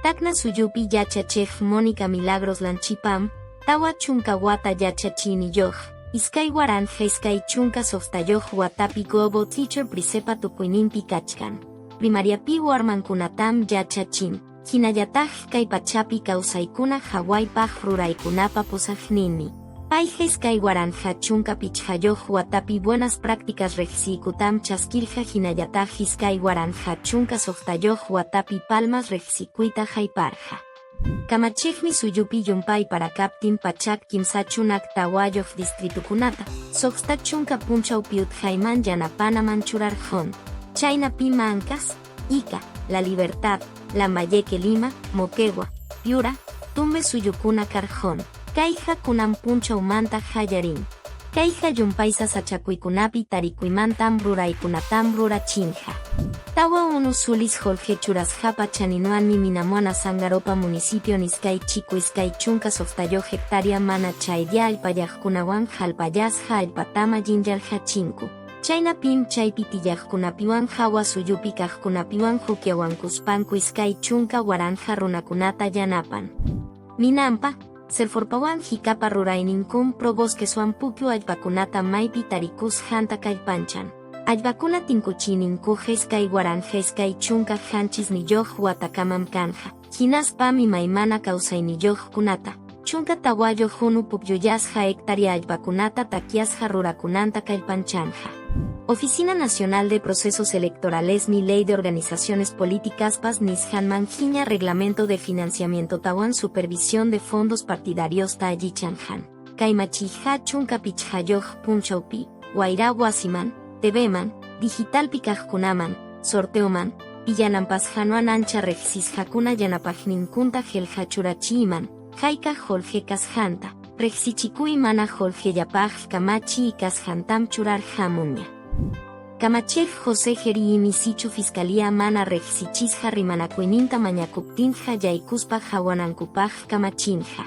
Takna suyupi yachachej Mónica Milagros Lanchipam, tawa chunka wata yachachini yoj, iskay waranja iskay chunka softayoj watapi gobo teacher prisepa tukuininpi kachkan. Primariapi warmankunatam yachachin, hinayataj kay pachapi kawsaykuna Hawaiipaj ruraykunapa pusajninmi. Payja iskay waranja chunka pichjayoj watapi buenas prácticas rejsikutam chaskirja hinayataj iskay waranja chunka softayoj watapi palmas rejsikuita hayparja. Kamachejmi suyupi yumpay para kaptin pachak kimsachunak tawayoj distritukunata, soxta chunka punchawpi utjayman yanapanaman churarjon. Chaynapi Mancas, Ica, La Libertad, Lambayeque Lima, Moquegua, Piura, Tumbes suyukuna karjon. Kayja kunan punchawmanta hallarin. Kayja yumpaysa sachakuikunapi tarikuimantam ruraykunatam rurachinja. Tawa unusulis Jorge Churasjapa chaninuanmi Minamuana Sangaropa municipio niskay chiku iskay chunka softayoj hectárea mana chaydia alpayajkunawan jalpayasja alpatama jinjalja chinku. Chaynapim chaypi tiyajkunapiwan hawa suyupi kajkunapiwan hukyawankuspanku iskay chunka waranja runakunata yanapan. Minampa, Serforpawan hikapa rurayninkun pro bosquesuan pukyu allpakunata maypi tarikus janta kallpanchan. Allpakuna tinkuchininkuje iskay waranja iskay chunka hanchis niyoj watakaman kanja. Hinaspam imaymana kawsayniyoj kunata. Chunka tawayoj unu pukyuyasja hectárea allpakunata takiasja rurakunanta kallpanchanja. Oficina Nacional de Procesos Electorales ni Ley de Organizaciones Políticas PAS Nishan Jiña Reglamento de Financiamiento Tawan Supervisión de Fondos Partidarios Tayichanjan. Kaimachija Chunka Pichjayoj Punchaupi, Guairá Guasiman, Tebeman, Digital Pikajkunaman, Sorteoman, Pillanampas Ancha Regsis Hakuna Yanapajninkunta Geljachurachiman, Jaika Jorge Kasjanta, Rexichikui Mana Jorge Yapaj Kamachi y Kasjantam Churar Jamuña. Kamachej José Geri Misichu Fiscalía Mana Rejsichisja Rimanakuininta Mañakuptinja Yaikuspa Hawanankupaj Kamachinja.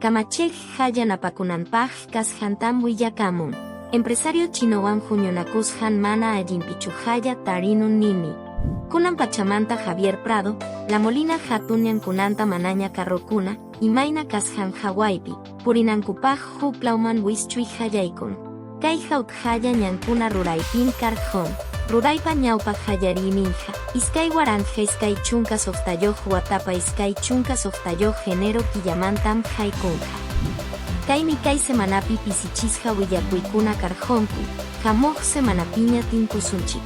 Kamachej Hayanapakunanpaj Kasjantam Wiyakamun. Empresario chinowan Juñonakusjan Mana Ayimpichujaya Tarinun Nini. Kunan Pachamanta Javier Prado, La Molina Hatunyan Kunanta Manaña Carrocuna, Imaina Kasjan Hawaipi, Purinankupaj Huplauman Wischui Hayaikun. Kayja uthaya ñankuna ruraypin karjon, ruraypa ñawpa hallariminja, iskay waranja iskay chunka softayoj watapa iskay chunka softayoj genero killamantam haykunja. Kaymi kay semanapi pisichisja willakuykuna karjonku, jamoj semanapiña tinkusunchik.